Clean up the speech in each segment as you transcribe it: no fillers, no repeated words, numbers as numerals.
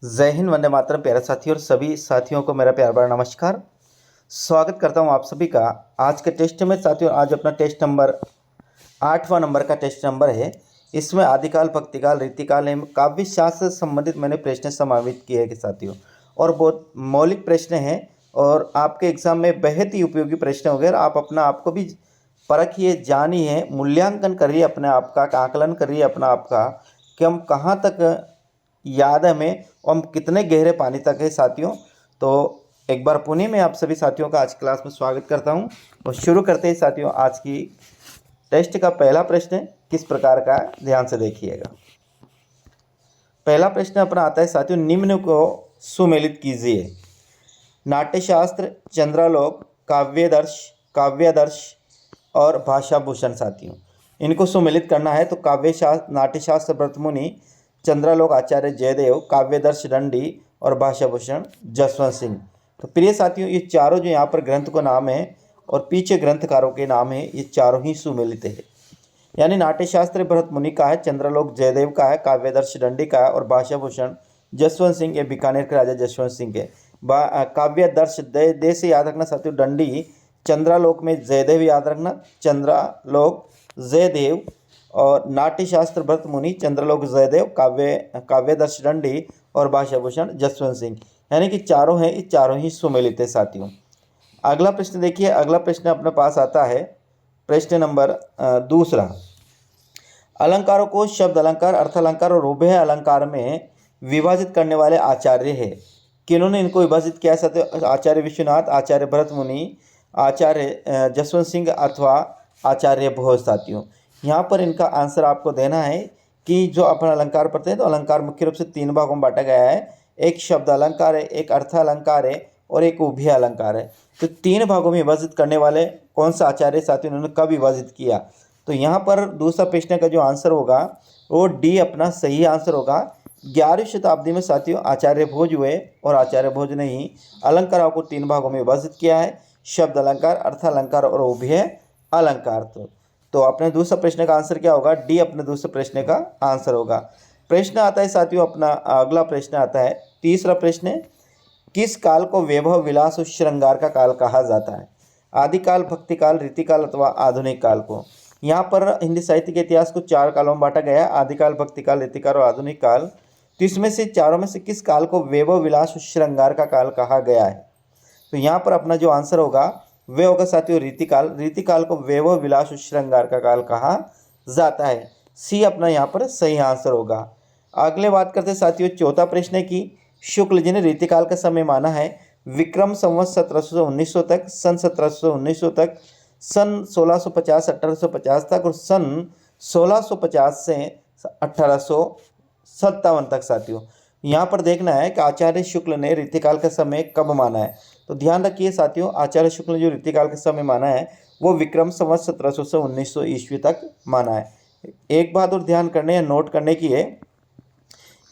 जय हिंद, वंदे मातरम। प्यारे साथियों और सभी साथियों को मेरा प्यार भरा नमस्कार। स्वागत करता हूं आप सभी का आज के टेस्ट में। साथियों, आज अपना टेस्ट नंबर 8वां नंबर का टेस्ट नंबर है। इसमें आदिकाल, भक्तिकाल, रीतिकाल एवं काव्य शास्त्र से संबंधित मैंने प्रश्न समावित किए हैं कि साथियों, और बहुत मौलिक प्रश्न हैं और आपके एग्जाम में बेहद ही उपयोगी प्रश्न हो गए। और आप अपना आपको भी परखिए, जानिए, मूल्यांकन करिए, अपने आप का आकलन करिए अपना आप का, कि हम कहाँ तक याद है हमें और हम कितने गहरे पानी तक है साथियों। तो एक बार पुणे में आप सभी साथियों का आज क्लास में स्वागत करता हूं और शुरू करते हैं साथियों। आज की टेस्ट का पहला प्रश्न किस प्रकार का है, ध्यान से देखिएगा। पहला प्रश्न अपना आता है साथियों, निम्न को सुमेलित कीजिए। नाट्यशास्त्र, चंद्रालोक, काव्यादर्श और भाषाभूषण। साथियों, इनको सुमेलित करना है तो काव्यशास्त्र, नाट्यशास्त्र भरतमुनि, चंद्रालोक आचार्य जयदेव, काव्यदर्श दंडी और भाषाभूषण जसवंत सिंह। तो प्रिय साथियों, ये चारों जो यहाँ पर ग्रंथ को नाम है और पीछे ग्रंथकारों के नाम है, ये चारों ही सुमेलित है। यानी नाट्यशास्त्र भरतमुनि का है, चंद्रालोक जयदेव का है, काव्यदर्श दंडी का है और भाषाभूषण जसवंत सिंह, ये बीकानेर के राजा जसवंत सिंह के। काव्यदर्श दे से याद रखना साथियों, दंडी। चंद्रालोक में जयदेव याद रखना, चंद्रालोक जयदेव। और नाट्यशास्त्र भरतमुनि, चंद्रलोक जयदेव, काव्यदर्श दंडी और भाषाभूषण जसवंत सिंह। यानी कि चारों हैं, ये चारों ही सुमेलित है साथियों। अगला प्रश्न देखिए। अगला प्रश्न अपने पास आता है प्रश्न नंबर दूसरा। अलंकारों को शब्द अलंकार, अर्थ अलंकार और उभय अलंकार में विभाजित करने वाले आचार्य है। किन्होंने इनको विभाजित किया साथियों? आचार्य विश्वनाथ, आचार्य भरतमुनि, आचार्य जसवंत सिंह अथवा आचार्य भोज। साथियों, यहाँ पर इनका आंसर आपको देना है कि जो अपन अलंकार पढ़ते हैं तो अलंकार मुख्य रूप से 3 भागों में बांटा गया है। एक शब्द अलंकार है, एक अर्थ अलंकार है और एक उभय अलंकार है। तो 3 भागों में विभाजित करने वाले कौन सा आचार्य साथियों, उन्होंने कब विभाजित किया? तो यहाँ पर दूसरा प्रश्न का जो आंसर होगा वो डी अपना सही आंसर होगा। 11वीं शताब्दी में साथियों आचार्य भोज हुए और आचार्य भोज ने ही अलंकारों को 3 भागों में विभाजित किया है, शब्द अलंकार, अर्थ अलंकार और उभय अलंकार। तो अपने दूसरे प्रश्न का आंसर क्या होगा? डी अपने दूसरे प्रश्न का आंसर होगा। प्रश्न आता है साथियों, अपना अगला प्रश्न आता है तीसरा प्रश्न, किस काल को वैभव, विलास और श्रृंगार का काल कहा जाता है? आदिकाल, भक्तिकाल, रीतिकाल अथवा आधुनिक काल को। यहाँ पर हिंदी साहित्य के इतिहास को 4 कालों में बांटा गया है, आदिकाल, भक्तिकाल, रीतिकाल और आधुनिक काल। तो इसमें से चारों में से किस काल को वैभव, विलास और श्रृंगार का काल कहा गया है? तो यहाँ पर अपना जो आंसर होगा वे होगा साथियों रीतिकाल। रीतिकाल को वैभव, विलास और श्रृंगार का काल कहा जाता है। सी अपना यहाँ पर सही आंसर होगा। अगले बात करते हैं साथियों चौथा प्रश्न की। शुक्ल जी ने रीतिकाल का समय माना है विक्रम संवत 1700 से 1900 तक, सन 1700 से 1900 तक, सन 1650 1850 तक और सन 1650 से 1857 तक। साथियों, यहाँ पर देखना है कि आचार्य शुक्ल ने रीतिकाल का समय कब माना है। तो ध्यान रखिए साथियों, आचार्य शुक्ल ने जो रीतिकाल का समय माना है वो विक्रम संवत 1700 से 1900 ईस्वी तक माना है। एक बात और ध्यान करने या नोट करने की है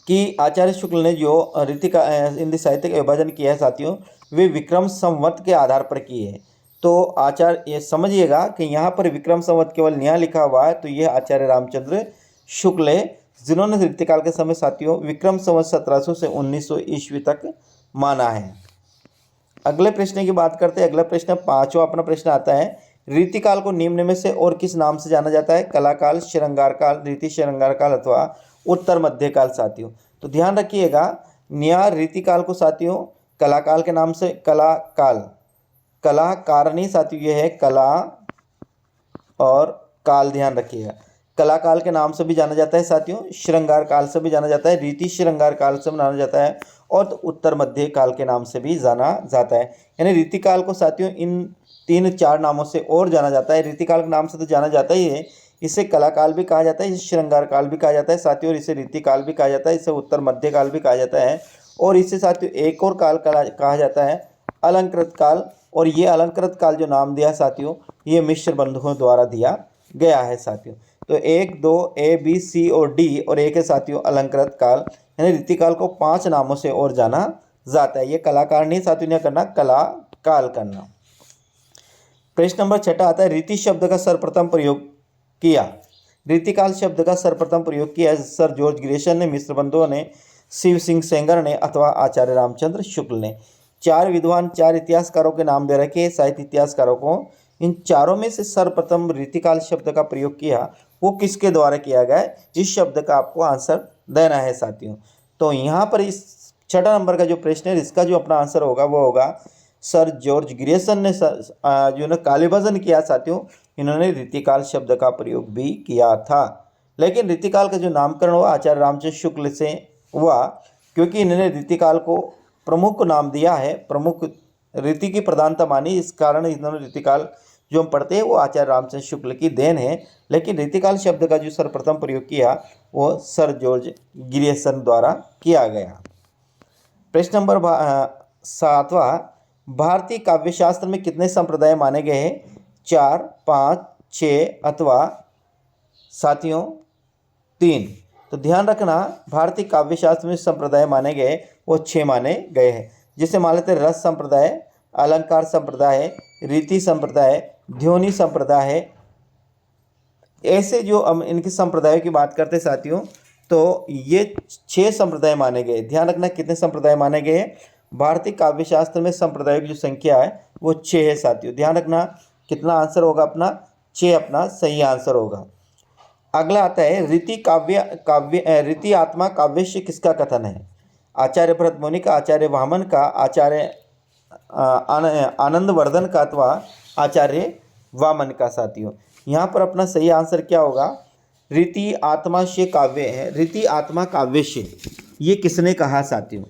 कि आचार्य शुक्ल ने जो रीतिका हिंदी साहित्य का विभाजन किया है साथियों, वे विक्रम संवत के आधार पर किए हैं। तो आचार्य ये समझिएगा कि यहाँ पर विक्रम संवत केवल यहाँ लिखा हुआ है, तो यह आचार्य रामचंद्र शुक्ल है जिन्होंने रीतिकाल के समय साथियों विक्रम संवत 1700 से 1900 ईस्वी तक माना है। अगले प्रश्न की बात करते हैं। अगला प्रश्न 5वां अपना प्रश्न आता है, रीतिकाल को निम्न में से और किस नाम से जाना जाता है? कलाकाल, श्रृंगार काल, रीति श्रृंगार काल अथवा उत्तर मध्यकाल। साथियों, तो ध्यान रखिएगा, न्या रीतिकाल को साथियों कलाकाल के नाम से, कला कारणी साथियों ये है कला और काल, ध्यान रखिएगा, कलाकाल के नाम से भी जाना जाता है साथियों, श्रृंगार काल से भी जाना जाता है, रीति श्रृंगार काल से जाना जाता है और तो उत्तर मध्य काल के नाम से भी जाना जाता है। यानी रीतिकाल को साथियों इन 3-4 नामों से और जाना जाता है। रीतिकाल के नाम से तो जाना जाता ही है, इसे कलाकाल भी कहा जाता है, इसे श्रृंगार काल भी कहा जाता है साथियों, और इसे रीतिकाल भी कहा जाता है, इसे उत्तर मध्य काल भी कहा जाता है और इसे साथियों एक और काल कहा जाता है अलंकृत काल। और ये अलंकृत काल जो नाम दिया साथियों, ये मिश्र बंधुओं द्वारा दिया गया है साथियों। तो 1, 2, A, B, C और D और एक है साथियों अलंकृत काल। यानी रीतिकाल को 5 नामों से और जाना जाता है। ये कलाकार नहीं साथियों, ने करना कला काल करना। प्रश्न नंबर 6 आता है, रीति शब्द का सर्वप्रथम प्रयोग किया। रीतिकाल शब्द का सर्वप्रथम प्रयोग किया सर जॉर्ज ग्रेशन ने, मिश्र बंधुओं ने शिव सिंह सेंगर ने अथवा आचार्य रामचंद्र शुक्ल ने। 4 विद्वान 4 इतिहासकारों के नाम दे रखे हैं साहित्य इतिहासकारों को। इन चारों में से सर्वप्रथम रीतिकाल शब्द का प्रयोग किया वो किसके द्वारा किया गया है, इस शब्द का आपको आंसर देना है साथियों। तो यहाँ पर इस 6 नंबर का जो प्रश्न है इसका जो अपना आंसर होगा वो होगा सर जॉर्ज ग्रियर्सन ने जो ना कालीभजन किया साथियों, इन्होंने रीतिकाल शब्द का प्रयोग भी किया था। लेकिन रीतिकाल का जो नामकरण हुआ आचार्य रामचंद्र शुक्ल से हुआ, क्योंकि इन्होंने रीतिकाल को प्रमुख नाम दिया है, प्रमुख रीति की प्रधानता मानी, इस कारण इन्होंने रीतिकाल जो हम पढ़ते हैं वो आचार्य रामचंद्र शुक्ल की देन है। लेकिन रीतिकाल शब्द का जो सर्वप्रथम प्रयोग किया वो सर जॉर्ज ग्रियर्सन द्वारा किया गया। प्रश्न नंबर 7वां, भारतीय काव्यशास्त्र में कितने संप्रदाय माने गए हैं? 4, 5, 6 अथवा साथियों 3। तो ध्यान रखना भारतीय काव्यशास्त्र में संप्रदाय माने गए वो 6 माने गए हैं, जिसे मान लेते हैं रस संप्रदाय, अलंकार संप्रदाय, रीति संप्रदाय, ध्वनि संप्रदाय है। ऐसे जो हम इनके संप्रदायों की बात करते हैं साथियों, तो ये 6 संप्रदाय माने गए। ध्यान रखना कितने संप्रदाय माने गए हैं? भारतीय काव्यशास्त्र में संप्रदायों की जो संख्या है वो 6 है साथियों। ध्यान रखना कितना आंसर होगा अपना, 6 अपना सही आंसर होगा। अगला आता है रीति आत्मा काव्यस्य किसका कथन है? आचार्य भरत मुनि का, आचार्य वामन का, आचार्य आनंदवर्धन का अथवा आचार्य वामन का साथियों। यहाँ पर अपना सही आंसर क्या होगा? रीति आत्मा से काव्य है, रीति आत्मा काव्य से, ये किसने कहा साथियों?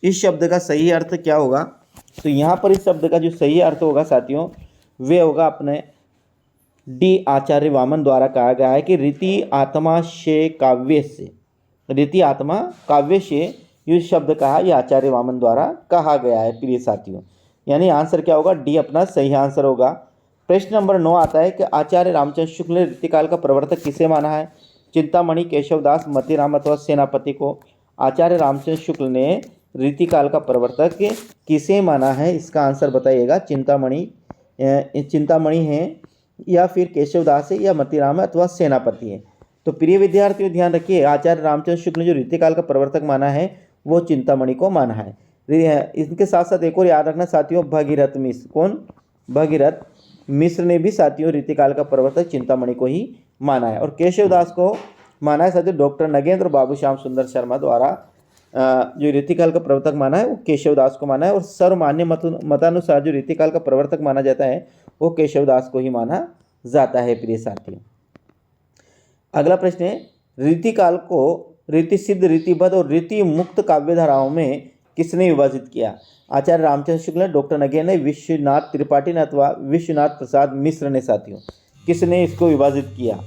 इस शब्द का सही अर्थ क्या होगा? तो यहाँ पर इस शब्द का जो सही अर्थ होगा साथियों वे होगा अपने डी आचार्य वामन द्वारा कहा गया है कि रीति आत्मा से काव्य से, रीति आत्मा काव्य से ये शब्द कहा, यह आचार्य वामन द्वारा कहा गया है प्रिय साथियों। यानी आंसर क्या होगा? डी अपना सही आंसर होगा। प्रश्न नंबर 9 आता है कि आचार्य रामचंद्र शुक्ल ने रीतिकाल का प्रवर्तक किसे माना है? चिंतामणि, केशवदास, मतीराम अथवा सेनापति को। आचार्य रामचंद्र शुक्ल ने रीतिकाल का प्रवर्तक किसे माना है, इसका आंसर बताइएगा। चिंतामणि है या फिर केशवदास है या मतीराम है अथवा सेनापति है। तो प्रिय विद्यार्थियों ध्यान रखिए, आचार्य रामचंद्र शुक्ल ने जो रीतिकाल का प्रवर्तक माना है वो चिंतामणि को माना है। इनके साथ साथ एक और याद रखना साथियों, भगीरथ मिश्र, कौन? भगीरथ मिश्र ने भी साथियों रीतिकाल का प्रवर्तक चिंतामणि को ही माना है। और केशवदास को माना है साथियों डॉक्टर नगेंद्र बाबू श्याम सुंदर शर्मा द्वारा जो रीतिकाल का प्रवर्तक माना है वो केशवदास को माना है। और सर्वमान्य मतानुसार जो रीतिकाल का प्रवर्तक माना जाता है वो केशवदास को ही माना जाता है प्रिय साथियों। अगला प्रश्न है, रीतिकाल को रीति सिद्ध, रीतिबद्ध और रीति मुक्त काव्य धाराओं में किसने विभाजित किया? आचार्य रामचंद्र शुक्ल ने, डॉक्टर नगेंद्र ने, विश्वनाथ त्रिपाठी ने अथवा विश्वनाथ प्रसाद मिश्र ने साथियों। किसने इसको विभाजित किया?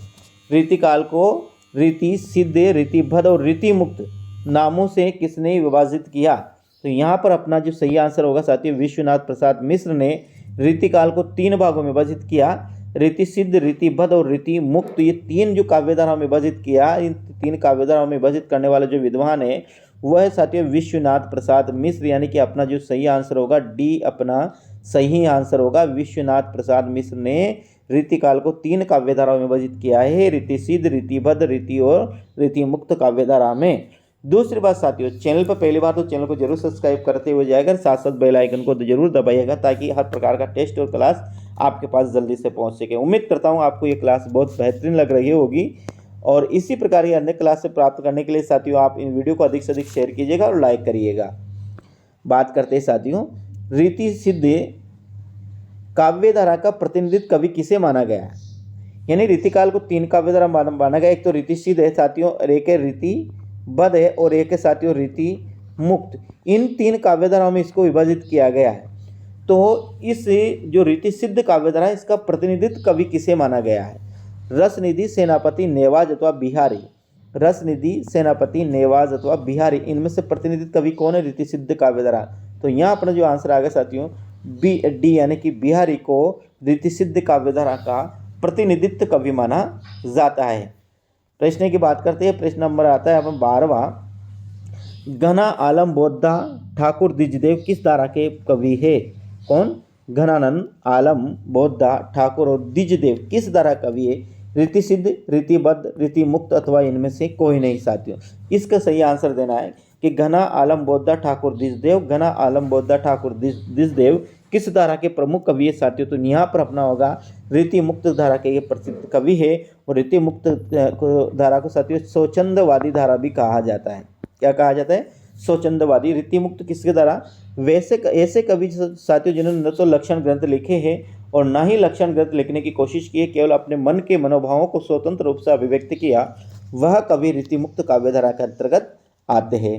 रीतिकाल को रीति सिद्ध, रीतिबद्ध और रीति मुक्त नामों से किसने विभाजित किया? तो यहाँ पर अपना जो सही आंसर होगा साथियों विश्वनाथ प्रसाद मिश्र ने रीतिकाल को 3 भागों में विभाजित किया, रीति सिद्ध, रीतिबद्ध और रीति मुक्त। ये 3 जो काव्यधाराओं में विभाजित किया, इन 3 काव्यधाराओं में विभाजित करने वाले जो विद्वान है वह है साथियों विश्वनाथ प्रसाद मिश्र। यानी कि अपना जो सही आंसर होगा डी अपना सही आंसर होगा। विश्वनाथ प्रसाद मिश्र ने रीतिकाल को 3 काव्यधाराओं में विभाजित किया है, रीति सिद्ध, रीतिबद्ध, रीति और रीति मुक्त काव्यधारा में। दूसरी बात साथियों, चैनल पर पहली बार तो चैनल को जरूर सब्सक्राइब करते हुए जाएगा, साथ साथ बेल आइकन को तो जरूर दबाइएगा ताकि हर प्रकार का टेस्ट और क्लास आपके पास जल्दी से पहुंच सके। उम्मीद करता हूं आपको ये क्लास बहुत बेहतरीन लग रही होगी और इसी प्रकार की अन्य क्लास से प्राप्त करने के लिए साथियों आप इन वीडियो को अधिक से अधिक शेयर कीजिएगा और लाइक करिएगा। बात करते हैं साथियों रीति सिद्ध काव्यधारा का प्रतिनिधित्व कवि किसे माना गया है? यानी रीतिकाल को 3 काव्यधारा माना गया। एक तो रीति सिद्ध है साथियों, और एक है रीति बद्ध है और एक है साथियों रीति मुक्त। इन 3 काव्यधाराओं में इसको विभाजित किया गया है। तो इस जो रीति सिद्ध काव्यधारा है इसका प्रतिनिधित्व कवि किसे माना गया है? रसनिधि, सेनापति, नेवाज अथवा बिहारी। रसनिधि, सेनापति, नेवाज अथवा बिहारी, इनमें से प्रतिनिधित्व कवि कौन है रीति सिद्ध काव्यधारा? तो यहाँ अपना जो आंसर आ गया साथियों डी यानी कि बिहारी को रीति सिद्ध काव्यधारा का प्रतिनिधित्व कवि माना जाता है। प्रश्न की बात करते हैं, प्रश्न नंबर आता है अब 12वां। घना आलम बोद्धा ठाकुर द्विजदेव किस धारा के कवि है? कौन? घनानंद, आलम, बोद्धा, ठाकुर और द्विजदेव किस धारा कवि है? रीति सिद्ध, रीतिबद्ध, रीति मुक्त अथवा इनमें से कोई नहीं साथियों। इसका सही आंसर देना है। कि घना आलम बोद्दा ठाकुर दिसदेव, घना आलम बोद्दा ठाकुर दिसदेव किस धारा के प्रमुख कवि है साथियों? तो यहाँ पर अपना होगा रीति मुक्त धारा के ये प्रसिद्ध कवि है। और रीति मुक्त धारा को साथियों स्वच्छंदवादी धारा भी कहा जाता है। क्या कहा जाता है? स्वच्छंदवादी। रीति मुक्त किसके द्वारा? वैसे ऐसे कवि साथियों जिन्होंने न तो लक्षण ग्रंथ लिखे हैं और ना ही लक्षण ग्रंथ लिखने की कोशिश की है, केवल अपने मन के मनोभावों को स्वतंत्र रूप से अभिव्यक्त किया, वह कवि रीति मुक्त काव्यधारा के अंतर्गत आते हैं।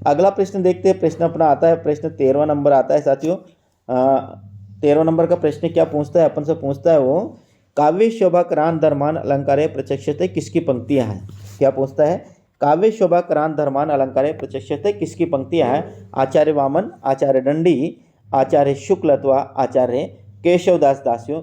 अगला प्रश्न देखते हैं। प्रश्न अपना आता है, प्रश्न 13वां नंबर आता है साथियों। 13वां नंबर का प्रश्न क्या पूछता है? अपन से पूछता है वो, काव्य शोभा करान धर्मान अलंकारे प्रचक्षते किसकी पंक्तियां हैं? क्या पूछता है? काव्य शोभा करान धर्मान अलंकारे प्रचक्षते किसकी पंक्तियां हैं? आचार्य वामन, आचार्य दंडी, आचार्य शुक्ल अथवा आचार्य केशवदास दासियों।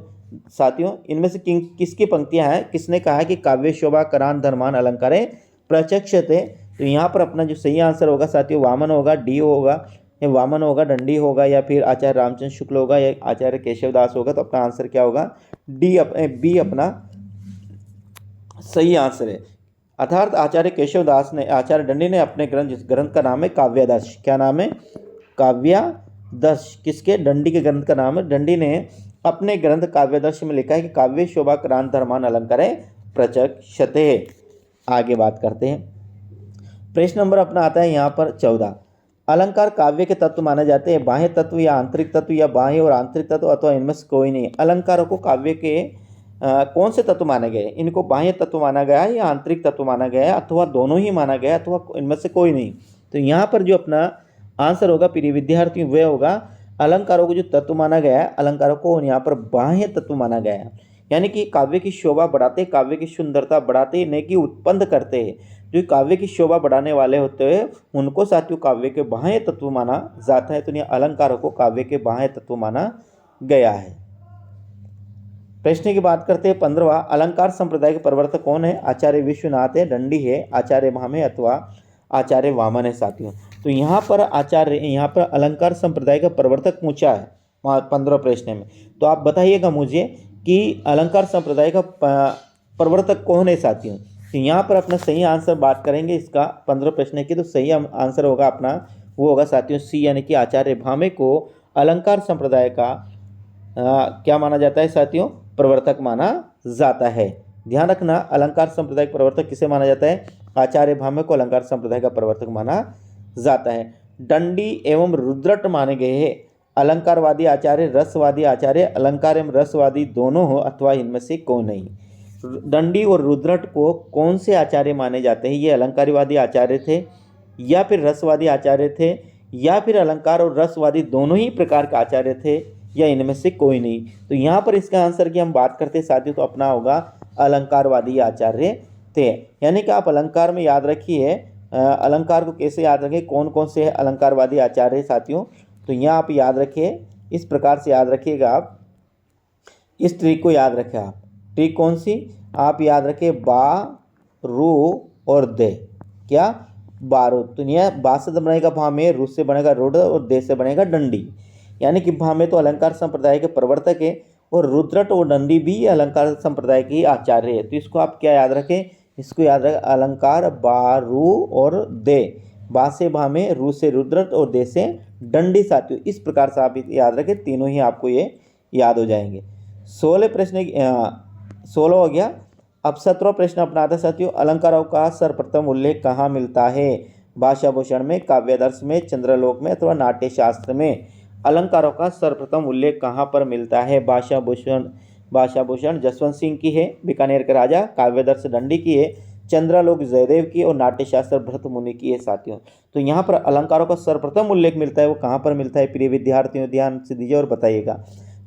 साथियों इनमें से किसकी पंक्तियां हैं? किसने कहा है कि काव्य शोभा करान धर्मान अलंकारे प्रचक्षते? तो यहाँ पर अपना जो सही आंसर होगा साथियों वामन होगा, डी होगा, या वामन होगा, दंडी होगा, या फिर आचार्य रामचंद्र शुक्ल होगा, या आचार्य केशवदास होगा। तो अपना आंसर क्या होगा? बी अपना सही आंसर है। अर्थात आचार्य केशवदास ने, आचार्य दंडी ने अपने ग्रंथ, जिस ग्रंथ का नाम है काव्यादर्श, क्या नाम है? काव्यादर्श। किसके? दंडी के ग्रंथ का नाम है। दंडी ने अपने ग्रंथ काव्यादर्श में लिखा है कि काव्य शोभा करान धर्मान अलंकारे प्रचक्षते। आगे बात करते हैं। प्रश्न नंबर अपना आता है यहाँ पर 14। अलंकार काव्य के तत्व माने जाते हैं। बाह्य तत्व या आंतरिक तत्व, या बाह्य और आंतरिक तत्व, अथवा इनमें से कोई नहीं। अलंकारों को काव्य के कौन से तत्व माने गए? इनको बाह्य तत्व माना गया है, या आंतरिक तत्व माना गया है, अथवा दोनों ही माना गया है, अथवा इनमें से कोई नहीं। तो यहाँ पर जो अपना आंसर होगा प्रिय विद्यार्थियों वह होगा, अलंकारों को जो तत्व माना गया है, अलंकारों को यहाँ पर बाह्य तत्व माना गया है। यानी कि काव्य की शोभा बढ़ाते, काव्य की सुंदरता बढ़ाते, न कि उत्पन्न करते हैं। जो काव्य की शोभा बढ़ाने वाले होते हैं उनको साथियों काव्य के बाह्य तत्व माना जाता है। तो यह अलंकारों को काव्य के बाह्य तत्व माना गया है। प्रश्न की बात करते हैं 15वां। अलंकार संप्रदाय के प्रवर्तक कौन है? आचार्य विश्वनाथ है, दंडी है, आचार्य भामे अथवा आचार्य वामन है साथियों। तो यहाँ पर अलंकार संप्रदाय का प्रवर्तक पूछा है 15 प्रश्न में। तो आप बताइएगा मुझे कि अलंकार संप्रदाय का प्रवर्तक कौन है साथियों। तो यहाँ पर अपना सही आंसर बात करेंगे इसका 15 प्रश्न की। तो सही आंसर होगा अपना वो होगा साथियों सी, यानी कि आचार्य भामे को अलंकार संप्रदाय का क्या माना जाता है साथियों? प्रवर्तक माना जाता है। ध्यान रखना, अलंकार संप्रदाय का प्रवर्तक किसे माना जाता है? आचार्य भामे को अलंकार संप्रदाय का प्रवर्तक माना जाता है। दंडी एवं रुद्रट माने गए हैं। अलंकारवादी आचार्य, रसवादी आचार्य, अलंकार एवं रसवादी दोनों हो, अथवा इनमें से कोई नहीं। दंडी और रुद्रट को कौन से आचार्य माने जाते हैं? ये अलंकारवादी आचार्य थे, या फिर रसवादी आचार्य थे, या फिर अलंकार और रसवादी दोनों ही प्रकार के आचार्य थे, या इनमें से कोई नहीं। तो यहाँ पर इसका आंसर की हम बात करते हैं साथियों तो अपना होगा अलंकारवादी आचार्य थे। यानी कि आप अलंकार में याद रखिए, अलंकार को कैसे याद रखें, कौन कौन से अलंकारवादी आचार्य साथियों। तो यहाँ आप याद रखिए, इस प्रकार से याद रखिएगा आप, इस ट्रिक को याद रखें आप। ट्रिक कौन सी? आप याद रखें बा, रू और दे। क्या? बारूद। तो यह बा से बनेगा भामे, रू से बनेगा रुद्र और दे से बनेगा दंडी। यानी कि भामे तो अलंकार संप्रदाय के प्रवर्तक है, और रुद्रट और दंडी भी अलंकार संप्रदाय के आचार्य है। तो इसको आप क्या याद रखें? इसको याद रखें अलंकार बा, रू और दे। बा से भामे, रू से रुद्रट और दे से दंडी साथियों। इस प्रकार से आप याद रखें, तीनों ही आपको ये याद हो जाएंगे। 16 प्रश्न 16 हो गया। अब 17वां प्रश्न अपना आता है साथियों, अलंकारों का सर्वप्रथम उल्लेख कहाँ मिलता है? भाषाभूषण में, काव्यादर्श में, चंद्रलोक में, अथवा नाट्य शास्त्र में। अलंकारों का सर्वप्रथम उल्लेख कहाँ पर मिलता है? भाषाभूषण जसवंत सिंह की है, बीकानेर के राजा। काव्यादर्श दंडी की है, चंद्रलोक जयदेव की, और नाट्यशास्त्र भरत मुनि की है साथियों। तो यहाँ पर अलंकारों का सर्वप्रथम उल्लेख मिलता है, वो कहाँ पर मिलता है प्रिय विद्यार्थियों? ध्यान से दीजिए और बताइएगा।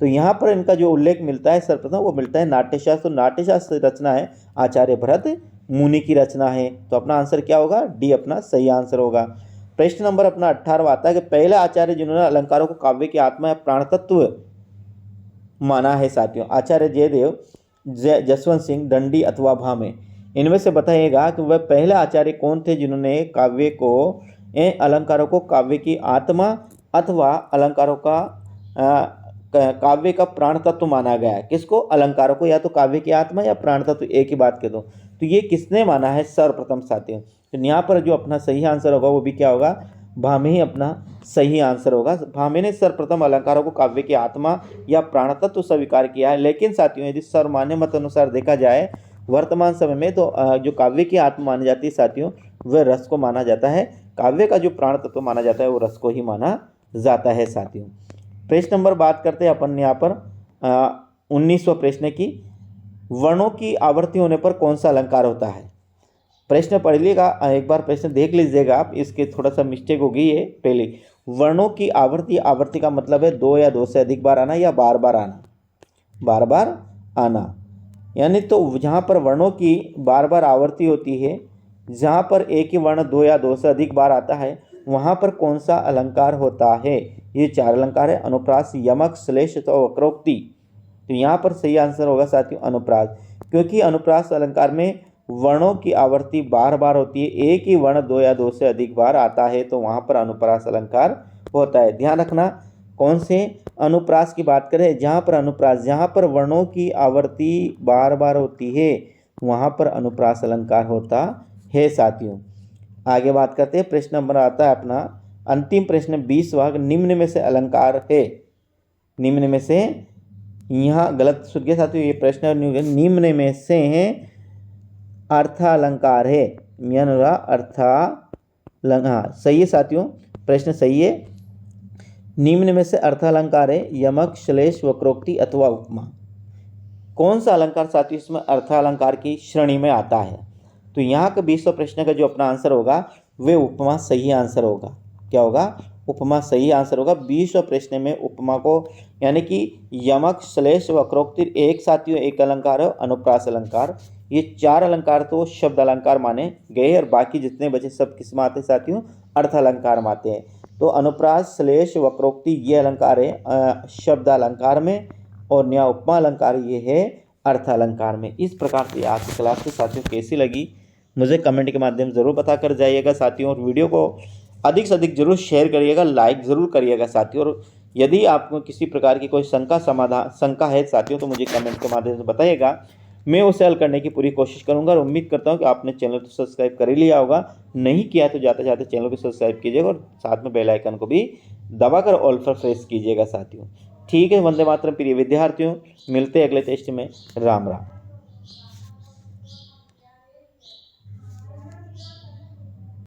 तो यहाँ पर इनका जो उल्लेख मिलता है सर्वप्रथम वो मिलता है नाट्यशास्त्र। नाट्यशास्त्र रचना है आचार्य भरत मुनि की रचना है। तो अपना आंसर क्या होगा? डी अपना सही आंसर होगा। प्रश्न नंबर अपना 18वां आता है कि पहले आचार्य जिन्होंने अलंकारों को काव्य की आत्मा या प्राण तत्व माना है साथियों, आचार्य जयदेव, जसवंत सिंह, दंडी अथवा भामे। इनमें से बताइएगा कि वह पहले आचार्य कौन थे जिन्होंने काव्य को, अलंकारों को काव्य की आत्मा अथवा अलंकारों का काव्य का प्राण तत्व माना गया है। किसको? अलंकारों को, या तो काव्य की आत्मा या प्राण तत्व, एक ही बात कह दो। तो ये किसने माना है सर्वप्रथम साथियों? तो यहाँ पर जो अपना सही आंसर होगा वो भी क्या होगा, भामे ही अपना सही आंसर होगा। भामे ने सर्वप्रथम अलंकारों को काव्य की आत्मा या प्राणतत्व स्वीकार किया है। लेकिन साथियों यदि सर्वमान्य मत अनुसार देखा जाए वर्तमान समय में तो जो काव्य की आत्मा मानी जाती है साथियों वह रस को माना जाता है। काव्य का जो प्राण तत्व माना जाता है वो रस को ही माना जाता है साथियों। प्रश्न नंबर बात करते हैं अपन यहाँ पर 19वां प्रश्न की, वर्णों की आवर्ती होने पर कौन सा अलंकार होता है। प्रश्न पढ़ लीजिएगा, एक बार प्रश्न देख लीजिएगा आप, इसके थोड़ा सा मिस्टेक हो गई है। पहले वर्णों की आवर्ती, आवर्ती का मतलब है दो या दो से अधिक बार आना या बार बार आना, बार बार आना। यानी तो जहाँ पर वर्णों की बार बार आवर्ती होती है, जहाँ पर एक ही वर्ण दो या दो से अधिक बार आता है, वहाँ पर कौन सा अलंकार होता है। ये चार अलंकार है, अनुप्रास, यमक, श्लेष तो वक्रोक्ति। तो यहाँ पर सही आंसर होगा साथियों अनुप्रास, क्योंकि अनुप्रास अलंकार में वर्णों की आवर्ती बार बार होती है, एक ही वर्ण दो या दो से अधिक बार आता है, तो वहाँ पर अनुप्रास अलंकार होता है। ध्यान रखना कौन से अनुप्रास की बात करें, जहाँ पर अनुप्रास, जहाँ पर वर्णों की आवर्ती बार बार होती है वहाँ पर अनुप्रास अलंकार होता है साथियों। आगे बात करते हैं, प्रश्न नंबर आता है अपना अंतिम प्रश्न 20वां, निम्न में से अलंकार है। निम्न में से, यहाँ गलत सुन गया साथियों, ये प्रश्न निम्न में से अर्थालंकार है। हाँ सही है साथियों, प्रश्न सही है। निम्न में से अर्थालंकार है यमक, श्लेष, वक्रोक्ति अथवा उपमा। कौन सा अलंकार साथियों इसमें अर्थालंकार की श्रेणी में आता है। तो यहाँ का 20वां प्रश्न का जो अपना आंसर होगा वे उपमा सही आंसर होगा। क्या होगा, उपमा सही आंसर होगा। 20वां प्रश्न में उपमा को, यानी कि यमक, श्लेष, वक्रोक्ति एक साथियों एक अलंकार है, अनुप्रास अलंकार। ये चार अलंकार तो शब्द अलंकार माने गए और बाकी जितने बचे सब किस में आते हैं साथियों, अर्थ अलंकार में आते हैं। तो अनुप्रास, श्लेष, वक्रोक्ति ये अलंकार है शब्द अलंकार में, और नया उपमा अलंकार ये है अर्थ अलंकार में। इस प्रकार से आज की क्लास के साथियों कैसी लगी मुझे कमेंट के माध्यम से ज़रूर बता कर जाइएगा साथियों, और वीडियो को अधिक से अधिक जरूर शेयर करिएगा, लाइक ज़रूर करिएगा साथियों। और यदि आपको किसी प्रकार की कोई शंका है साथियों तो मुझे कमेंट के माध्यम से बताइएगा, मैं उसे हल करने की पूरी कोशिश करूंगा। और उम्मीद करता हूं कि आपने चैनल को सब्सक्राइब कर ही लिया होगा, नहीं किया तो जाते जाते चैनल को सब्सक्राइब कीजिएगा और साथ में बेल आइकन को भी दबाकर ऑल पर प्रेस कीजिएगा साथियों। ठीक है, वंदे मातरम प्रिय विद्यार्थियों, मिलते हैं अगले टेस्ट में। राम राम।